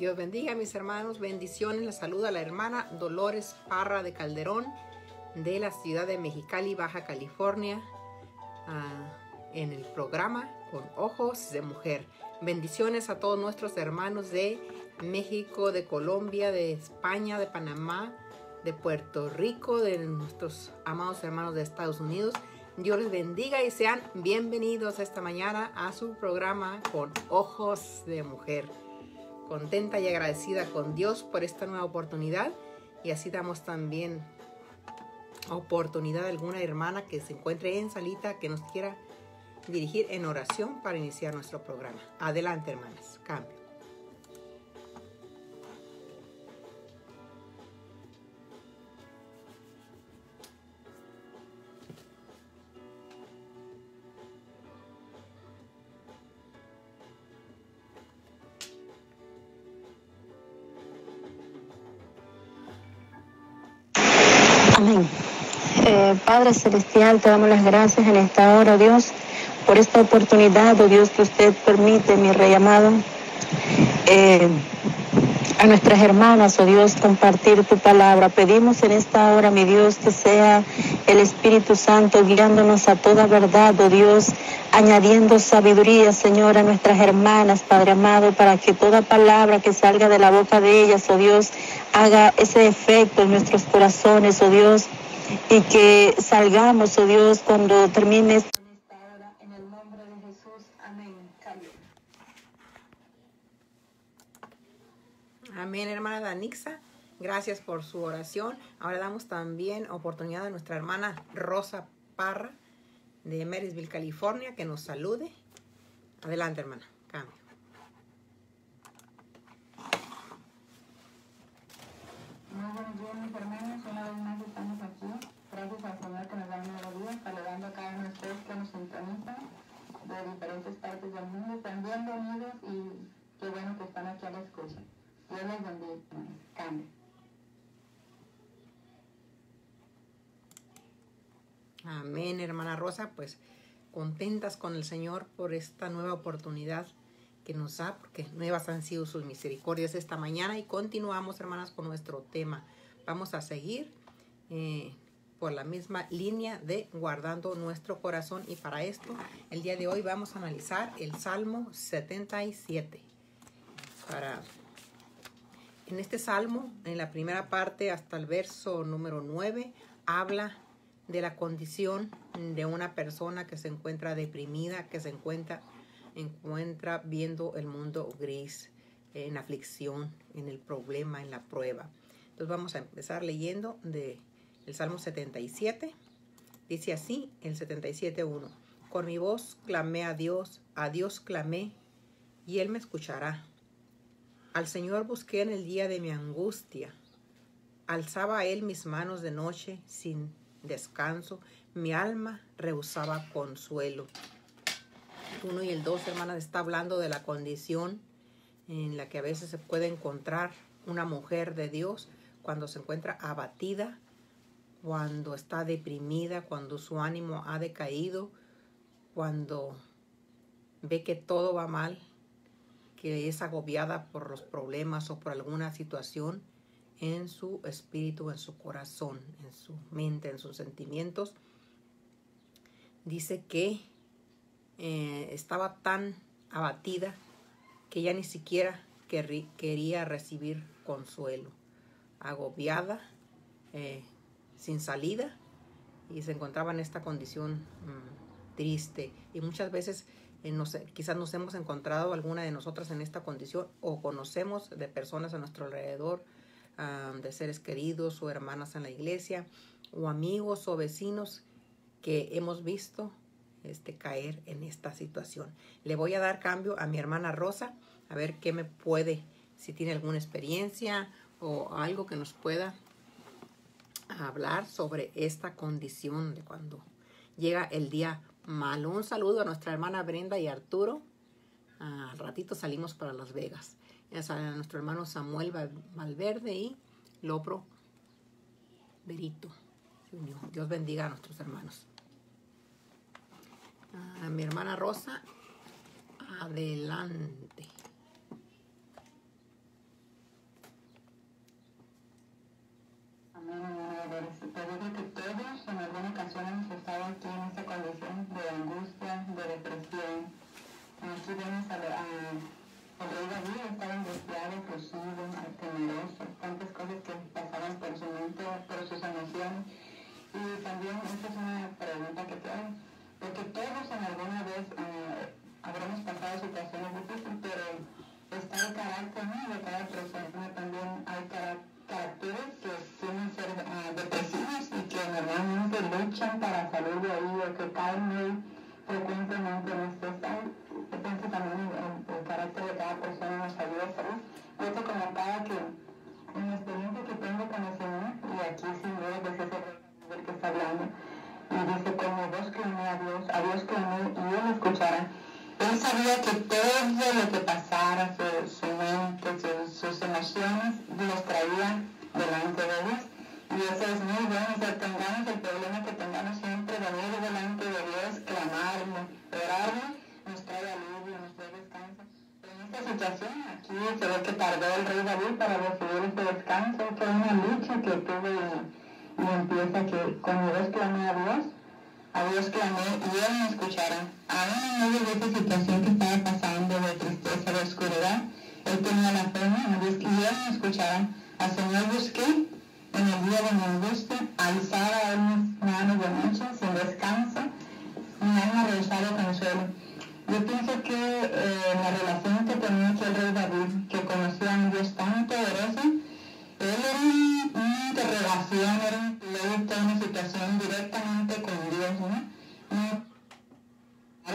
Dios bendiga a mis hermanos, bendiciones. Les saluda la hermana Dolores Parra de Calderón de la ciudad de Mexicali, Baja California, en el programa Con Ojos de Mujer. Bendiciones a todos nuestros hermanos de México, de Colombia, de España, de Panamá, de Puerto Rico, de nuestros amados hermanos de Estados Unidos. Dios les bendiga y sean bienvenidos esta mañana a su programa Con Ojos de Mujer. Contenta y agradecida con Dios por esta nueva oportunidad, y así damos también oportunidad a alguna hermana que se encuentre en salita que nos quiera dirigir en oración para iniciar nuestro programa. Adelante, hermanas. Cambio. Amén. Padre Celestial, te damos las gracias en esta hora, Dios, por esta oportunidad, oh Dios, que usted permite, mi Rey amado, a nuestras hermanas, oh Dios, compartir tu palabra. Pedimos en esta hora, mi Dios, que sea el Espíritu Santo guiándonos a toda verdad, oh Dios, añadiendo sabiduría, Señor, a nuestras hermanas, Padre amado, para que toda palabra que salga de la boca de ellas, oh Dios, haga ese efecto en nuestros corazones, oh Dios, y que salgamos, oh Dios, cuando termine esta hora, en el nombre de Jesús. Amén. Amén, hermana Danixa. Gracias por su oración. Ahora damos también oportunidad a nuestra hermana Rosa Parra de Marysville, California, que nos salude. Adelante, hermana. Cambio. Muy buenos días, mis hermanos. Una vez más estamos aquí. Gracias al Señor que nos da un nuevo día, saludando a cada uno de ustedes que nos sintonizan de diferentes partes del mundo. Están bienvenidos y qué bueno que están aquí a la escucha. Dios les bendiga. Cambio. Amén, hermana Rosa. Pues contentas con el Señor por esta nueva oportunidad que nos da, porque nuevas han sido sus misericordias esta mañana. Y continuamos, hermanas, con nuestro tema. Vamos a seguir por la misma línea de guardando nuestro corazón, y para esto el día de hoy vamos a analizar el Salmo 77. En este salmo, en la primera parte hasta el verso número 9, habla de la condición de una persona que se encuentra deprimida, que se encuentra viendo el mundo gris, en aflicción, en el problema, en la prueba. Entonces vamos a empezar leyendo del Salmo 77. Dice así el 77:1: Con mi voz clamé a Dios clamé, y Él me escuchará. Al Señor busqué en el día de mi angustia. Alzaba a Él mis manos de noche sin descanso. Mi alma rehusaba consuelo. 1 y el 2, hermanas, está hablando de la condición en la que a veces se puede encontrar una mujer de Dios cuando se encuentra abatida, cuando está deprimida, cuando su ánimo ha decaído, cuando ve que todo va mal, que es agobiada por los problemas o por alguna situación en su espíritu, en su corazón, en su mente, en sus sentimientos. Dice que estaba tan abatida que ya ni siquiera quería recibir consuelo, agobiada, sin salida, y se encontraba en esta condición triste. Y muchas veces quizás nos hemos encontrado alguna de nosotras en esta condición, o conocemos de personas a nuestro alrededor, de seres queridos o hermanas en la iglesia, o amigos o vecinos que hemos visto caer en esta situación. Le voy a dar cambio a mi hermana Rosa, a ver qué me puede, si tiene alguna experiencia o algo que nos pueda hablar sobre esta condición de cuando llega el día malo. Un saludo a nuestra hermana Brenda y Arturo. Al ratito salimos para Las Vegas. A nuestro hermano Samuel Valverde y Lopro Berito. Dios bendiga a nuestros hermanos. A mi hermana Rosa, adelante. pedirle que todos en alguna ocasión hemos estado aquí en esta condición de angustia, de depresión. Aquí vemos el rey David estaba angustiado, afligido, temeroso, tantas cosas que pasaban por su mente, por sus emociones. Y también esta es una pregunta que te hago, porque todos en alguna vez habremos pasado situaciones difíciles, pero está el carácter, ¿no?, de cada persona. También hay caracteres que tienen que ser depresivos y que normalmente luchan para salir de ahí o que caen muy frecuentemente en este estado. Entonces también el carácter de cada persona nos ayuda a salir. Yo te comentaba que en la experiencia que tengo con el Señor, y aquí sin duda pues es el que está hablando, y dice, como vos clamé a Dios clamé y Él escuchara. Él sabía que todo lo que pasara, su mente, sus emociones, los traía delante de Dios. Y eso es muy bueno, o sea, tengamos el problema que tengamos siempre, venir delante de Dios, clamarlo, orarlo, nos trae alivio, nos trae descanso. Pero en esta situación, aquí se ve que tardó el rey David para recibir ese descanso, fue una lucha que tuvo y empieza que cuando Dios clamé a Dios clamé y Él me escuchara. Aún en medio de esa situación que estaba pasando, de tristeza, de oscuridad, Él tenía la fe en Dios y Él me escuchara. Al Señor busqué en el día de mi angustia, alzaba a Él mis manos de noche, sin descanso, mi alma rehusaba consuelo. Yo pienso que la relación que tenía aquí el rey David, que conocía a un Dios tan poderoso, él era una interrogación, era un pleito, una situación directamente con Dios, ¿no? No,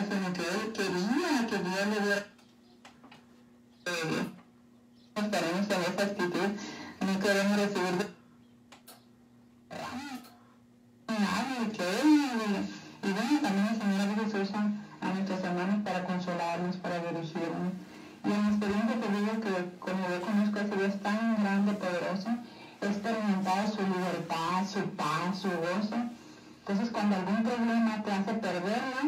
sino que él quería que Dios le diera. Estaremos en esa actitud, no queremos recibir nada que él. Y bueno, también el Señor a veces usa a nuestros hermanos para consolarnos, para dirigirnos. Y en mi experiencia te digo que como yo conozco a ese Dios tan grande, poderoso, he experimentado su libertad, su paz, su gozo. Entonces cuando algún problema te hace perderla,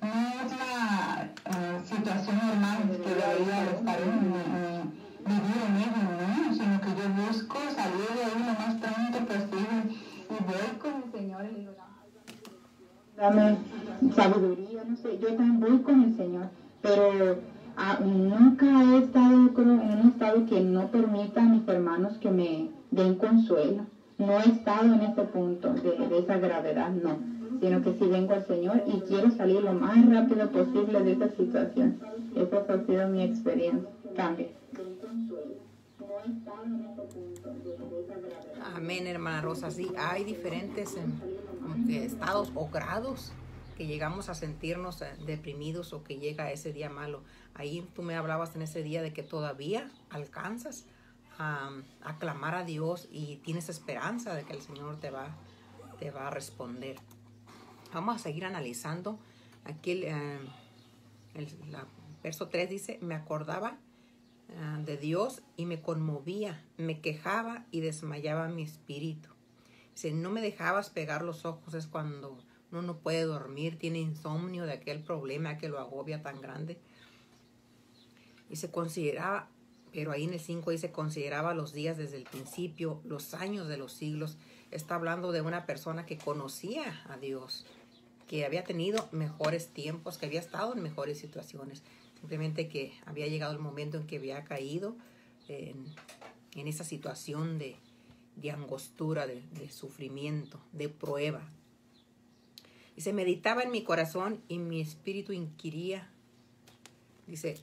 no es la situación normal que debería estar vivir en ella, no, sino que yo busco salir de ahí lo más pronto posible y voy con el Señor y le digo, dame sabiduría, no sé, yo también voy con el Señor, pero nunca he estado en un estado que no permita a mis hermanos que me den consuelo. No he estado en ese punto de esa gravedad, no, sino que sí vengo al Señor y quiero salir lo más rápido posible de esa situación. Esa ha sido mi experiencia. Cambia. Amén, hermana Rosa. Sí, hay diferentes estados o grados que llegamos a sentirnos deprimidos o que llega ese día malo. Ahí tú me hablabas en ese día de que todavía alcanzas a clamar a Dios y tienes esperanza de que el Señor te va a responder. Vamos a seguir analizando. Aquí el verso 3 dice, me acordaba de Dios y me conmovía, me quejaba y desmayaba mi espíritu. Si no me dejabas pegar los ojos, es cuando uno no puede dormir, tiene insomnio de aquel problema que lo agobia tan grande. Y se consideraba, pero ahí en el 5 dice, consideraba los días desde el principio, los años de los siglos. Está hablando de una persona que conocía a Dios, que había tenido mejores tiempos, que había estado en mejores situaciones. Simplemente que había llegado el momento en que había caído en esa situación de angostura, de sufrimiento, de prueba. Y se meditaba en mi corazón y mi espíritu inquiría. Dice,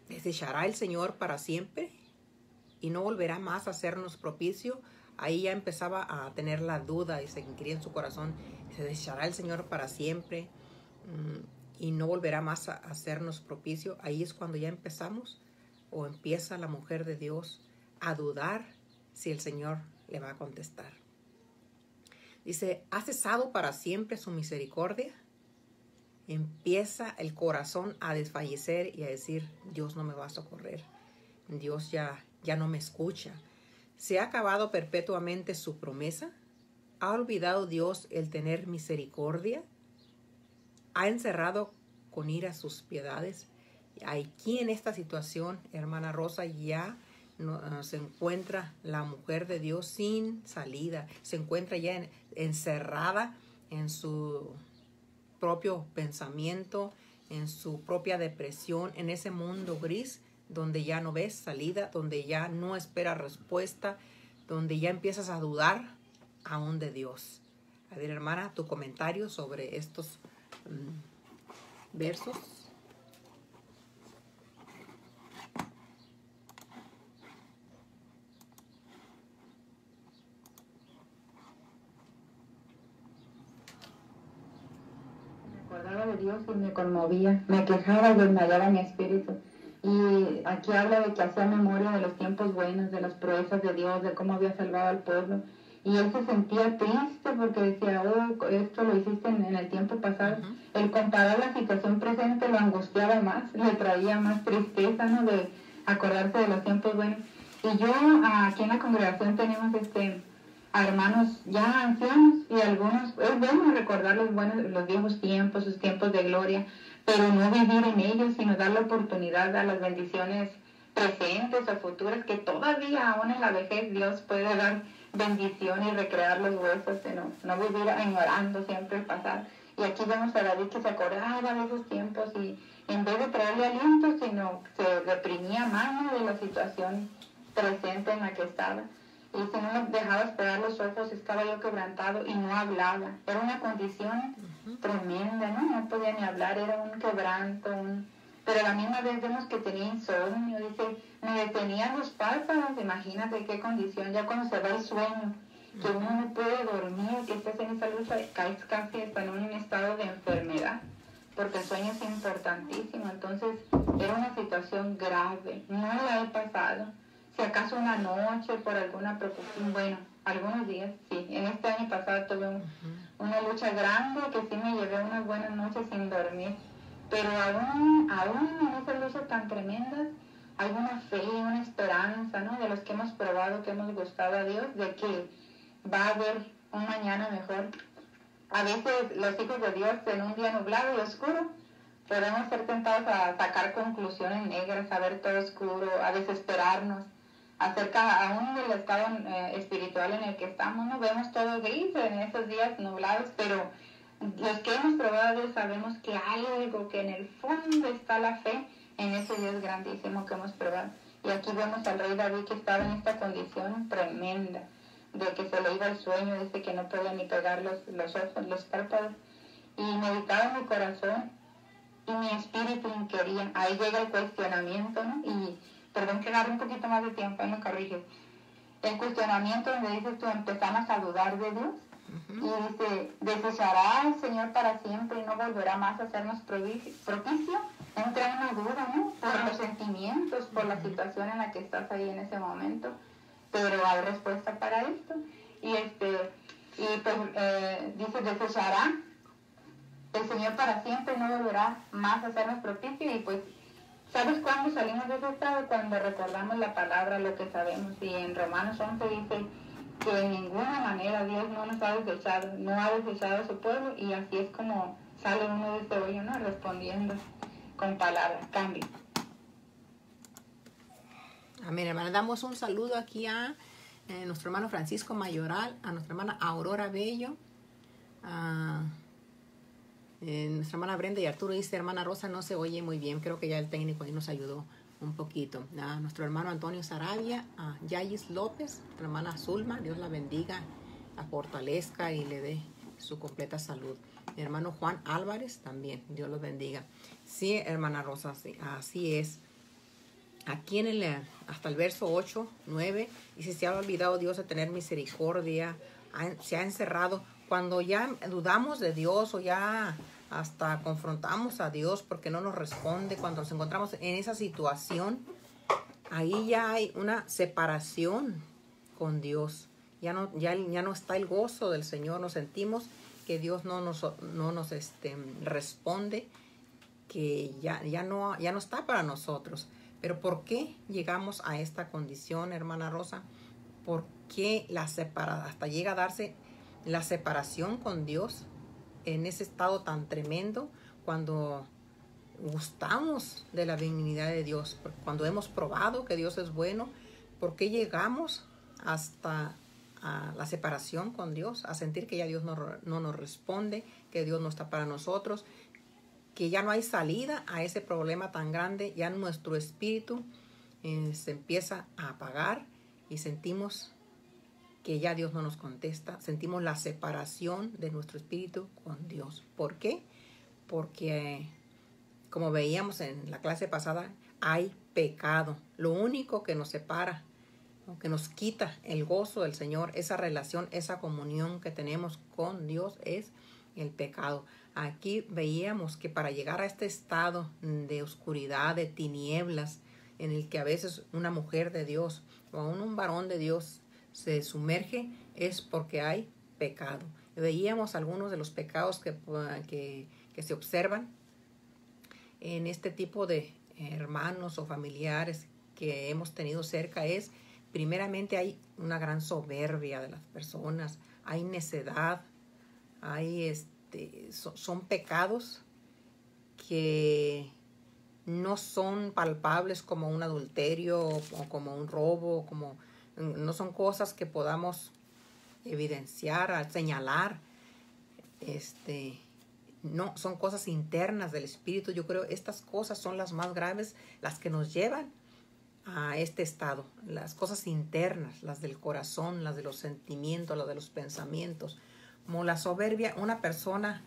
¿desechará el Señor para siempre y no volverá más a hacernos propicio? Ahí ya empezaba a tener la duda y se inquiría en su corazón. ¿Se desechará el Señor para siempre y no volverá más a hacernos propicio? Ahí es cuando ya empezamos o empieza la mujer de Dios a dudar si el Señor le va a contestar. Dice, ¿ha cesado para siempre su misericordia? Empieza el corazón a desfallecer y a decir, Dios no me va a socorrer. Dios ya no me escucha. ¿Se ha acabado perpetuamente su promesa? ¿Ha olvidado Dios el tener misericordia? ¿Ha encerrado con ira sus piedades? Aquí en esta situación, hermana Rosa, ya se encuentra la mujer de Dios sin salida, se encuentra ya encerrada en su propio pensamiento, en su propia depresión, en ese mundo gris donde ya no ves salida, donde ya no esperas respuesta, donde ya empiezas a dudar aún de Dios. A ver, hermana, tu comentario sobre estos versos. Acordaba de Dios y me conmovía, me quejaba y desmayaba mi espíritu. Y aquí habla de que hacía memoria de los tiempos buenos, de las proezas de Dios, de cómo había salvado al pueblo. Y él se sentía triste porque decía, oh, esto lo hiciste en el tiempo pasado. El comparar la situación presente lo angustiaba más, le traía más tristeza, ¿no? De acordarse de los tiempos buenos. Y yo aquí en la congregación tenemos a hermanos ya ancianos y algunos, es bueno recordar los viejos tiempos, sus tiempos de gloria, pero no vivir en ellos, sino dar la oportunidad a las bendiciones presentes o futuras, que todavía aún en la vejez Dios puede dar bendición y recrear los huesos, no vivir añorando siempre el pasado. Y aquí vemos a David que se acordaba de esos tiempos y en vez de traerle aliento, sino se reprimía más, ¿no?, de la situación presente en la que estaba. Y si no me dejaba esperar los ojos, estaba yo quebrantado y no hablaba. Era una condición tremenda, ¿no? No podía ni hablar, era un quebranto, pero a la misma vez vemos que tenía insomnio, dice, me detenían los párpados, imagínate qué condición, ya cuando se va el sueño, que uno no puede dormir, que estés en esa lucha, caes casi hasta en un estado de enfermedad, porque el sueño es importantísimo. Entonces era una situación grave, no la he pasado. Si acaso una noche por alguna preocupación, bueno, algunos días, sí. En este año pasado tuve una lucha grande que sí me llevé unas buenas noches sin dormir. Pero aún en esas luchas tan tremendas, hay una fe y una esperanza, ¿no? De los que hemos probado, que hemos gustado a Dios, de que va a haber un mañana mejor. A veces los hijos de Dios en un día nublado y oscuro, podemos ser tentados a sacar conclusiones negras, a ver todo oscuro, a desesperarnos. Acerca aún del estado espiritual en el que estamos, no vemos todo gris en esos días nublados, pero los que hemos probado a Dios sabemos que hay algo, que en el fondo está la fe en ese Dios grandísimo que hemos probado. Y aquí vemos al rey David que estaba en esta condición tremenda, de que se le iba el sueño, dice que no podía ni pegar los ojos, los párpados, y meditaba en mi corazón y mi espíritu inquiría. Ahí llega el cuestionamiento, ¿no? Y perdón que agarre un poquito más de tiempo, ahí me corriges. El cuestionamiento donde dices tú, empezamos a dudar de Dios. Y dice, ¿desechará el Señor para siempre y no volverá más a hacernos propicio? Entra una duda, ¿no? Por los sentimientos, por la situación en la que estás ahí en ese momento. Pero hay respuesta para esto. Y dice, ¿desechará el Señor para siempre y no volverá más a hacernos propicio? Y pues, ¿sabes cuándo salimos de ese estado? Cuando recordamos la palabra, lo que sabemos. Y en Romanos 11 dice que de ninguna manera Dios no nos ha desechado, no ha desechado a su pueblo, y así es como sale uno de este hoyo, ¿no? Respondiendo con palabras, cambio. Amén, hermana. Damos un saludo aquí a nuestro hermano Francisco Mayoral, a nuestra hermana Aurora Bello, a nuestra hermana Brenda y Arturo. Dice, hermana Rosa, no se oye muy bien, creo que ya el técnico ahí nos ayudó un poquito. A nuestro hermano Antonio Sarabia, a Yayis López, nuestra hermana Zulma, Dios la bendiga, la fortalezca y le dé su completa salud. Mi hermano Juan Álvarez también, Dios los bendiga. Sí, hermana Rosa, sí, así es. Aquí hasta el verso 8, 9, dice, se ha olvidado Dios de tener misericordia, se ha encerrado. Cuando ya dudamos de Dios o ya hasta confrontamos a Dios porque no nos responde, cuando nos encontramos en esa situación, ahí ya hay una separación con Dios. Ya no está el gozo del Señor, nos sentimos que Dios no nos responde, que ya no está para nosotros. Pero ¿por qué llegamos a esta condición, hermana Rosa? ¿Por qué hasta llega a darse la separación con Dios en ese estado tan tremendo cuando gustamos de la benignidad de Dios? Cuando hemos probado que Dios es bueno, ¿Por qué llegamos hasta a la separación con Dios? A sentir que ya Dios no nos responde, que Dios no está para nosotros, que ya no hay salida a ese problema tan grande. Ya nuestro espíritu se empieza a apagar y sentimos que ya Dios no nos contesta. Sentimos la separación de nuestro espíritu con Dios. ¿Por qué? Porque, como veíamos en la clase pasada, hay pecado. Lo único que nos separa, que nos quita el gozo del Señor, esa relación, esa comunión que tenemos con Dios, es el pecado. Aquí veíamos que para llegar a este estado de oscuridad, de tinieblas, en el que a veces una mujer de Dios o aún un varón de Dios se sumerge, es porque hay pecado. Veíamos algunos de los pecados que se observan en este tipo de hermanos o familiares que hemos tenido cerca. Es, primeramente, hay una gran soberbia de las personas, hay necedad, hay son pecados que no son palpables como un adulterio o como un robo, no son cosas que podamos evidenciar, señalar. No, son cosas internas del espíritu. Yo creo que estas cosas son las más graves, las que nos llevan a este estado. Las cosas internas, las del corazón, las de los sentimientos, las de los pensamientos. Como la soberbia, una persona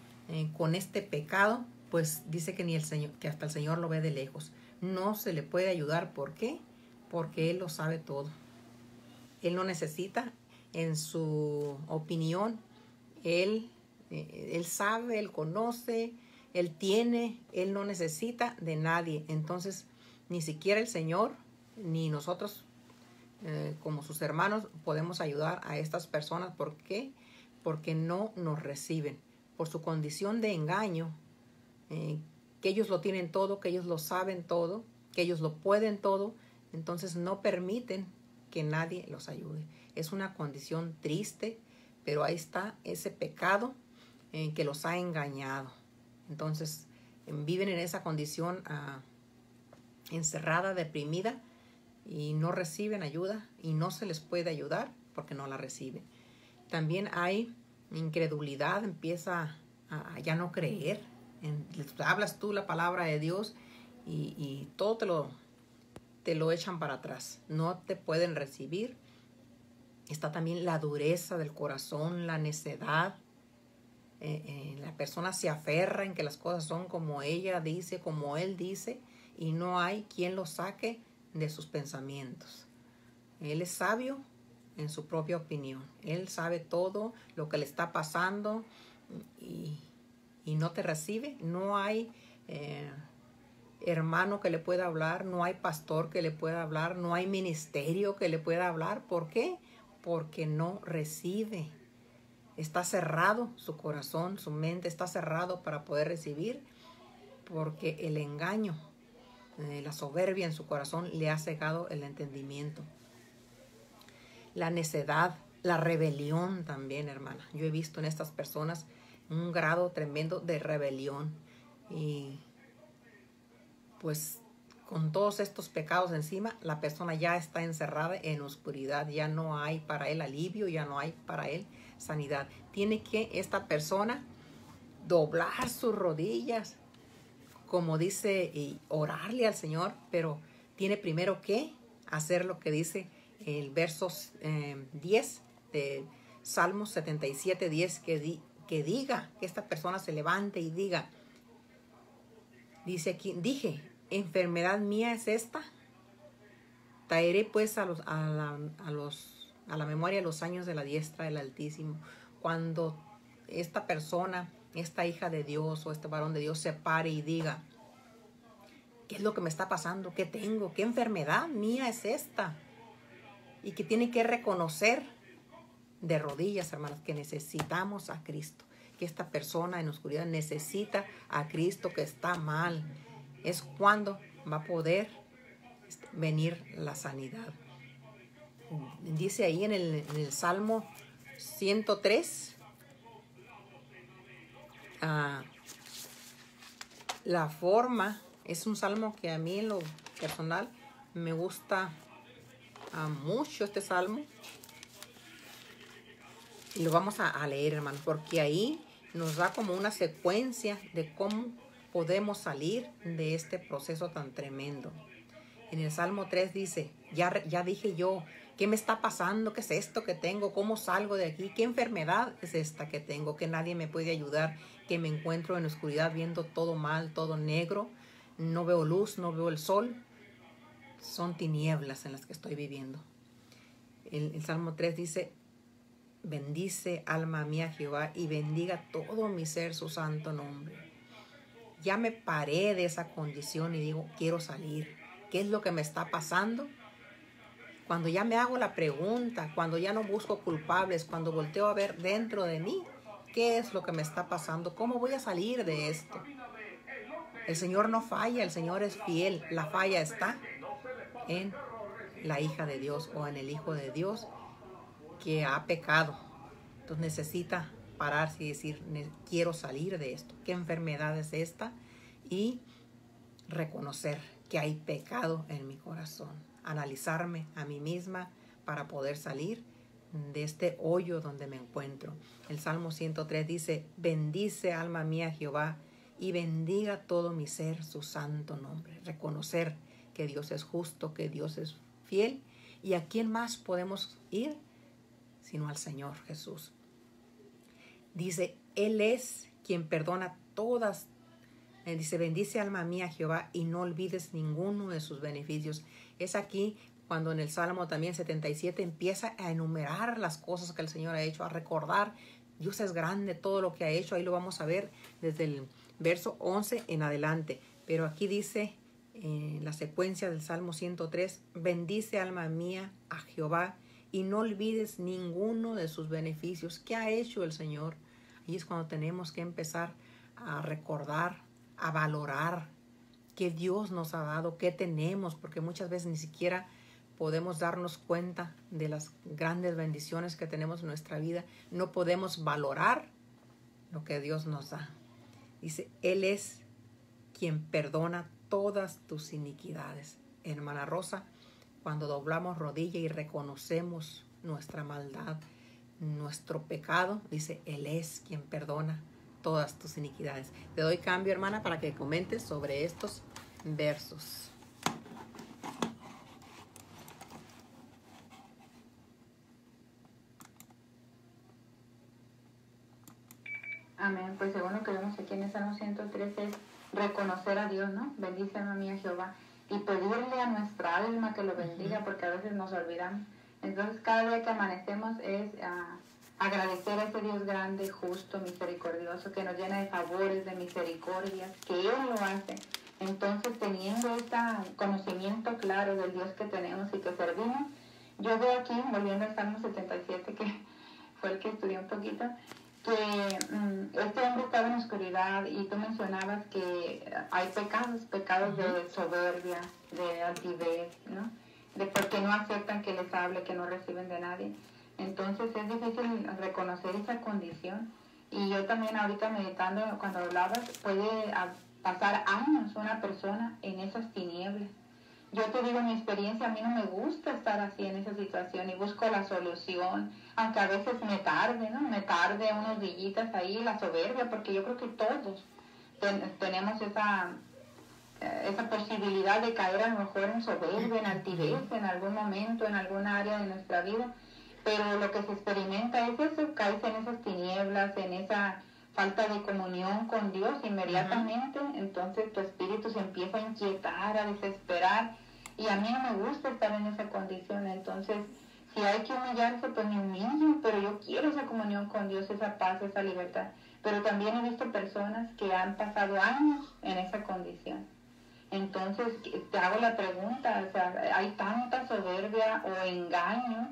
con este pecado, pues dice que ni el Señor, que hasta el Señor lo ve de lejos. No se le puede ayudar. ¿Por qué? Porque Él lo sabe todo. Él no necesita, en su opinión, Él sabe, Él conoce, Él tiene, Él no necesita de nadie. Entonces, ni siquiera el Señor, ni nosotros, como sus hermanos, podemos ayudar a estas personas. ¿Por qué? Porque no nos reciben. Por su condición de engaño, que ellos lo tienen todo, que ellos lo saben todo, que ellos lo pueden todo, entonces no permiten que nadie los ayude. Es una condición triste, pero ahí está ese pecado que los ha engañado. Entonces viven en esa condición encerrada, deprimida, y no reciben ayuda y no se les puede ayudar porque no la reciben. También hay incredulidad, empieza a ya no creer. Hablas tú la palabra de Dios y todo te lo echan para atrás. No te pueden recibir. Está también la dureza del corazón, la necedad. La persona se aferra en que las cosas son como ella dice, como él dice, y no hay quien lo saque de sus pensamientos. Él es sabio en su propia opinión. Él sabe todo lo que le está pasando y no te recibe. No hay hermano que le pueda hablar, no hay pastor que le pueda hablar, no hay ministerio que le pueda hablar. ¿Por qué? Porque no recibe. Está cerrado su corazón, su mente está cerrado para poder recibir, porque el engaño, la soberbia en su corazón le ha cegado el entendimiento. La necedad, la rebelión también, hermana. Yo he visto en estas personas un grado tremendo de rebelión. Y pues con todos estos pecados encima, la persona ya está encerrada en oscuridad. Ya no hay para él alivio, ya no hay para él sanidad. Tiene que esta persona doblar sus rodillas, como dice, y orarle al Señor, pero tiene primero que hacer lo que dice el verso 10 de Salmos 77, 10, que diga, que esta persona se levante y diga, dice aquí, dije, enfermedad mía es esta, traeré pues a la memoria los años de la diestra del Altísimo. Cuando esta persona, esta hija de Dios o este varón de Dios se pare y diga, ¿qué es lo que me está pasando? ¿Qué tengo? ¿Qué enfermedad mía es esta? Y que tiene que reconocer de rodillas, hermanos, que necesitamos a Cristo, que esta persona en oscuridad necesita a Cristo, que está mal. Es cuando va a poder venir la sanidad. Dice ahí en el Salmo 103, la forma, es un salmo que a mí en lo personal me gusta mucho este salmo. Y lo vamos a leer, hermanos, porque ahí nos da como una secuencia de cómo podemos salir de este proceso tan tremendo. En el Salmo 3 dice, ya dije yo, ¿qué me está pasando? ¿Qué es esto que tengo? ¿Cómo salgo de aquí? ¿Qué enfermedad es esta que tengo? Que nadie me puede ayudar, que me encuentro en la oscuridad viendo todo mal, todo negro. No veo luz, no veo el sol. Son tinieblas en las que estoy viviendo. El Salmo 3 dice, bendice alma mía Jehová y bendiga todo mi ser su santo nombre. Ya me paré de esa condición y digo, quiero salir. ¿Qué es lo que me está pasando? Cuando ya me hago la pregunta, cuando ya no busco culpables, cuando volteo a ver dentro de mí, ¿qué es lo que me está pasando? ¿Cómo voy a salir de esto? El Señor no falla, el Señor es fiel. La falla está en la hija de Dios o en el hijo de Dios que ha pecado. Entonces necesita pararse y decir, quiero salir de esto. ¿Qué enfermedad es esta? Y reconocer que hay pecado en mi corazón. Analizarme a mí misma para poder salir de este hoyo donde me encuentro. El Salmo 103 dice, bendice alma mía Jehová y bendiga todo mi ser su santo nombre. Reconocer que Dios es justo, que Dios es fiel. ¿Y a quién más podemos ir? Sino al Señor Jesús. Dice, Él es quien perdona todas. Dice, bendice alma mía Jehová y no olvides ninguno de sus beneficios. Es aquí cuando en el Salmo también 77 empieza a enumerar las cosas que el Señor ha hecho, a recordar, Dios es grande, todo lo que ha hecho. Ahí lo vamos a ver desde el verso 11 en adelante. Pero aquí dice en la secuencia del Salmo 103, bendice alma mía a Jehová y no olvides ninguno de sus beneficios. ¿Qué ha hecho el Señor? Ahí es cuando tenemos que empezar a recordar, a valorar qué Dios nos ha dado, qué tenemos, porque muchas veces ni siquiera podemos darnos cuenta de las grandes bendiciones que tenemos en nuestra vida. No podemos valorar lo que Dios nos da. Dice, Él es quien perdona todas tus iniquidades. Hermana Rosa, cuando doblamos rodilla y reconocemos nuestra maldad, nuestro pecado, dice, Él es quien perdona todas tus iniquidades. Te doy cambio, hermana, para que comentes sobre estos versos. Amén. Pues según lo que vemos aquí en el Salmo 103 es reconocer a Dios, ¿no? Bendice alma mía Jehová. Y pedirle a nuestra alma que lo bendiga, porque a veces nos olvidamos. Entonces cada día que amanecemos es agradecer a ese Dios grande, justo, misericordioso, que nos llena de favores, de misericordias, que Él lo hace. Entonces, teniendo este conocimiento claro del Dios que tenemos y que servimos, yo veo aquí, volviendo al Salmo 77, que fue el que estudié un poquito, que este hombre estaba en oscuridad y tú mencionabas que hay pecados de soberbia, de altivez, ¿no? De porque no aceptan que les hable, que no reciben de nadie. Entonces es difícil reconocer esa condición. Y yo también ahorita meditando, cuando hablabas, puede pasar años una persona en esas tinieblas. Yo te digo mi experiencia, a mí no me gusta estar así en esa situación y busco la solución, aunque a veces me tarde, ¿no? Me tarde unos días ahí, la soberbia, porque yo creo que todos tenemos esa posibilidad de caer a lo mejor en soberbia, en altivez, en algún momento, en algún área de nuestra vida. Pero lo que se experimenta es eso, caes en esas tinieblas, en esa falta de comunión con Dios inmediatamente. Entonces tu espíritu se empieza a inquietar, a desesperar, y a mí no me gusta estar en esa condición. Entonces, si hay que humillarse, pues me humillo, pero yo quiero esa comunión con Dios, esa paz, esa libertad. Pero también he visto personas que han pasado años en esa condición. Entonces, te hago la pregunta, o sea, hay tanta soberbia o engaño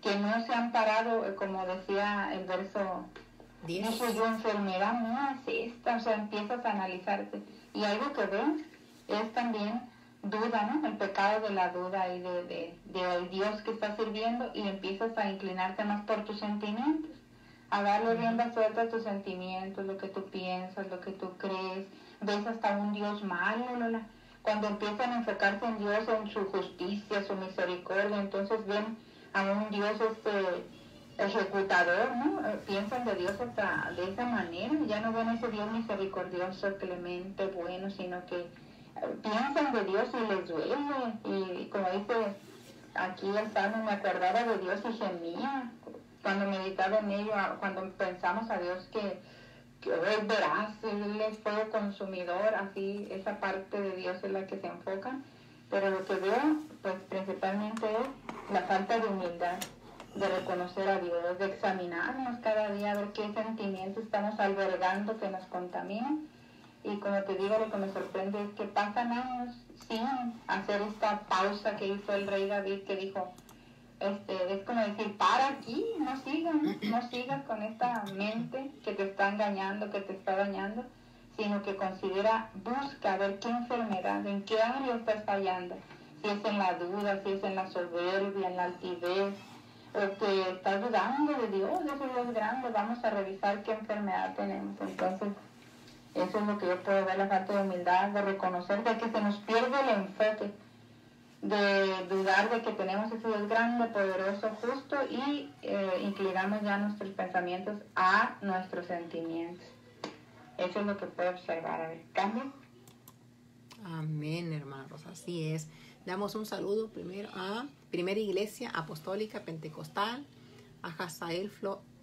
que no se han parado, como decía el verso 10. Dice yo, enfermedad no es esta, o sea, empiezas a analizarte. Y algo que veo es también duda, ¿no? El pecado de la duda y de Dios que estás sirviendo, y empiezas a inclinarte más por tus sentimientos, a darle rienda suelta a tus sentimientos, lo que tú piensas, lo que tú crees. Ves hasta un Dios malo, Lola. cuando empiezan a enfocarse en Dios, en su justicia, su misericordia, entonces ven a un Dios ejecutador, ¿no? Piensan de Dios hasta de esa manera, ya no ven a ese Dios misericordioso, clemente, bueno, sino que piensan de Dios y les duele. Y como dice aquí el Salmo, me acordaba de Dios y gemía cuando meditaba en ello, cuando pensamos a Dios que es veraz, Él es fuego consumidor, así esa parte de Dios es la que se enfoca. Pero lo que veo, pues principalmente es la falta de humildad, de reconocer a Dios, de examinarnos cada día, a ver qué sentimientos estamos albergando que nos contaminan. Y como te digo, lo que me sorprende es que pasan años sin hacer esta pausa que hizo el rey David, que dijo, es como decir, para aquí, no sigas con esta mente que te está engañando, que te está dañando, sino que considera, busca ver qué enfermedad, en qué área estás fallando, si es en la duda, si es en la soberbia, en la altivez, o que estás dudando de Dios, de ese Dios grande, vamos a revisar qué enfermedad tenemos. Entonces, eso es lo que yo puedo ver, la falta de humildad, de reconocer de que se nos pierde el enfoque, de dudar de que tenemos ese Dios grande, poderoso, justo, y inclinamos ya nuestros pensamientos a nuestros sentimientos. Eso es lo que puedo observar. A ver, ¿cambia? Amén, hermana Rosa, así es. Damos un saludo primero a Primera Iglesia Apostólica Pentecostal, a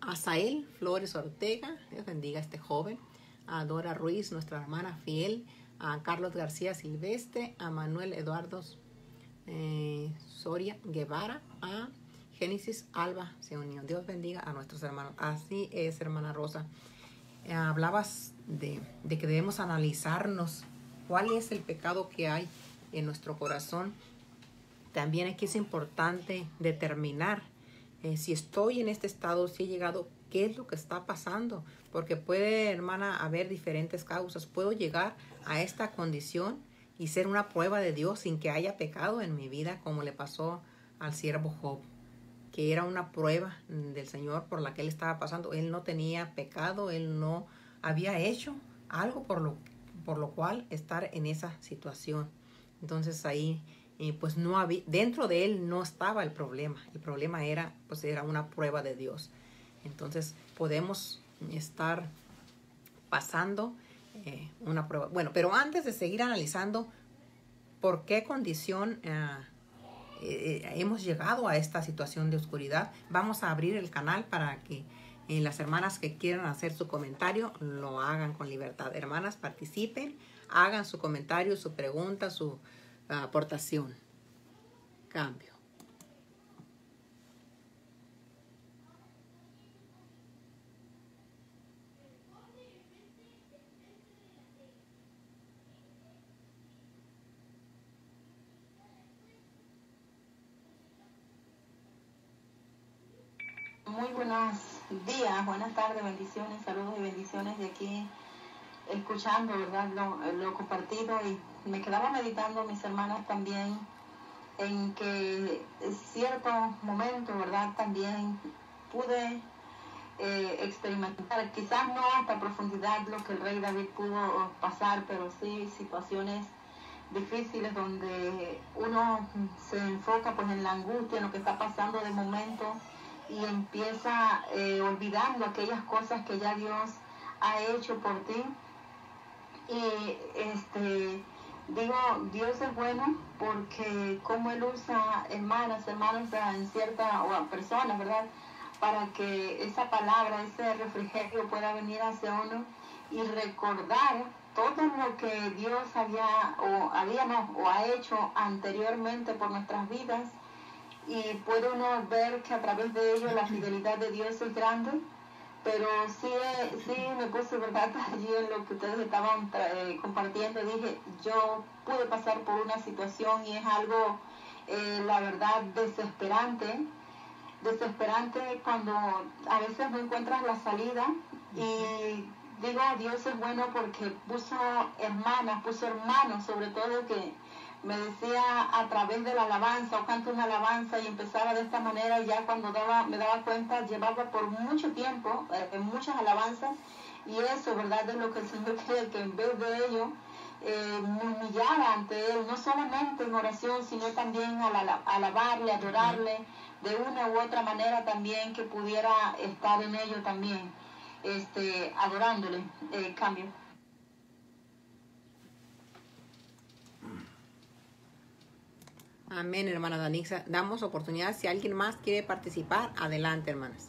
Asael Flores Ortega, Dios bendiga a este joven, a Dora Ruiz, nuestra hermana fiel, a Carlos García Silvestre, a Manuel Eduardo Soria Guevara, a Génesis Alba se unió. Dios bendiga a nuestros hermanos. Así es, hermana Rosa. Hablabas de que debemos analizarnos cuál es el pecado que hay en nuestro corazón. También aquí es importante determinar si estoy en este estado, si he llegado, qué es lo que está pasando, porque puede, hermana, haber diferentes causas. Puedo llegar a esta condición y ser una prueba de Dios sin que haya pecado en mi vida, como le pasó al siervo Job, que era una prueba del Señor por la que él estaba pasando. Él no tenía pecado, él no había hecho algo por lo cual estar en esa situación. Entonces ahí pues no había, dentro de él no estaba el problema era una prueba de Dios. Entonces podemos estar pasando una prueba. Bueno, pero antes de seguir analizando por qué condición hemos llegado a esta situación de oscuridad, vamos a abrir el canal para que las hermanas que quieran hacer su comentario lo hagan con libertad. Hermanas, participen, hagan su comentario, su pregunta, su aportación. Cambio. Muy buenos días, buenas tardes, bendiciones, saludos y bendiciones de aquí, escuchando, ¿verdad? Lo compartido, y me quedaba meditando, mis hermanas, también en que en cierto momento, ¿verdad? También pude experimentar, quizás no hasta profundidad lo que el rey David pudo pasar, pero sí situaciones difíciles donde uno se enfoca pues en la angustia, en lo que está pasando de momento, y empieza olvidando aquellas cosas que ya Dios ha hecho por ti. Y digo, Dios es bueno porque como Él usa hermanos en cierta, o a personas, ¿verdad? Para que esa palabra, ese refrigerio pueda venir hacia uno y recordar todo lo que Dios ha hecho anteriormente por nuestras vidas. Y puede uno ver que a través de ello la fidelidad de Dios es grande, pero sí me puse, ¿verdad? Allí en lo que ustedes estaban compartiendo, dije, yo pude pasar por una situación y es algo, la verdad, desesperante cuando a veces no encuentras la salida. Y digo, Dios es bueno porque puso hermanos, sobre todo, que me decía a través de la alabanza, o canto una alabanza, y empezaba de esta manera, y ya cuando me daba cuenta, llevaba por mucho tiempo en muchas alabanzas, y eso, ¿verdad?, es lo que el Señor quiere, que en vez de ello me humillara ante Él, no solamente en oración, sino también al alabarle, adorarle, de una u otra manera también que pudiera estar en ello también, adorándole. Cambio. Amén, hermana Danixa. Damos oportunidad. Si alguien más quiere participar, adelante, hermanas.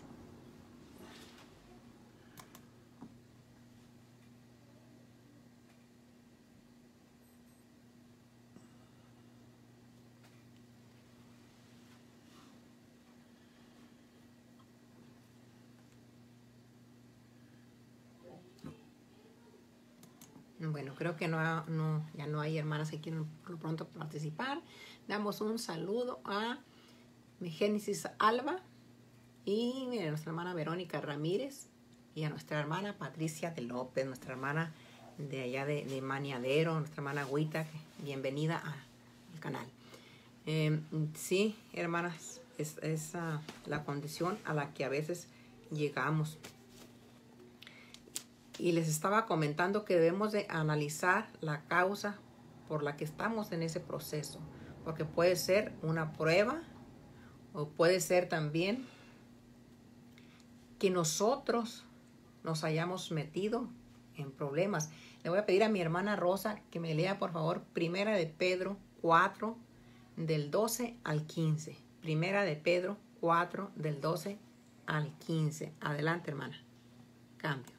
Bueno, creo que ya no hay hermanas que quieran por lo pronto participar. Damos un saludo a Génesis Alba y a nuestra hermana Verónica Ramírez y a nuestra hermana Patricia de López, nuestra hermana de allá de Maniadero, nuestra hermana Agüita. Bienvenida al canal. Sí, hermanas, es la condición a la que a veces llegamos. Y les estaba comentando que debemos de analizar la causa por la que estamos en ese proceso. Porque puede ser una prueba o puede ser también que nosotros nos hayamos metido en problemas. Le voy a pedir a mi hermana Rosa que me lea, por favor, Primera de Pedro 4, del 12 al 15. Primera de Pedro 4, del 12 al 15. Adelante, hermana. Cambio.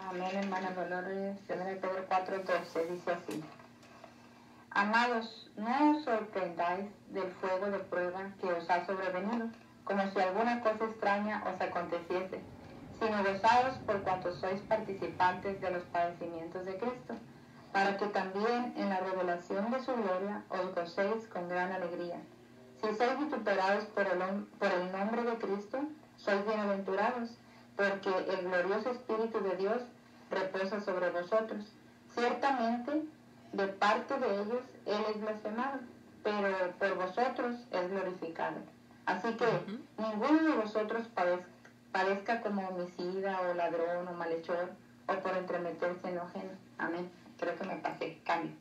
Amén, hermana Dolores. 1 Pedro 4:12 dice así: Amados, no os sorprendáis del fuego de prueba que os ha sobrevenido, como si alguna cosa extraña os aconteciese, sino gozaos por cuanto sois participantes de los padecimientos de Cristo, para que también en la revelación de su gloria os gocéis con gran alegría. Si sois vituperados por el nombre de Cristo, sois bienaventurados, porque el glorioso Espíritu de Dios reposa sobre vosotros. Ciertamente, de parte de ellos, Él es blasfemado, pero por vosotros es glorificado. Así que ninguno de vosotros padezca como homicida o ladrón o malhechor o por entremeterse en lo ajeno. Amén. Creo que me pasé. Cambio.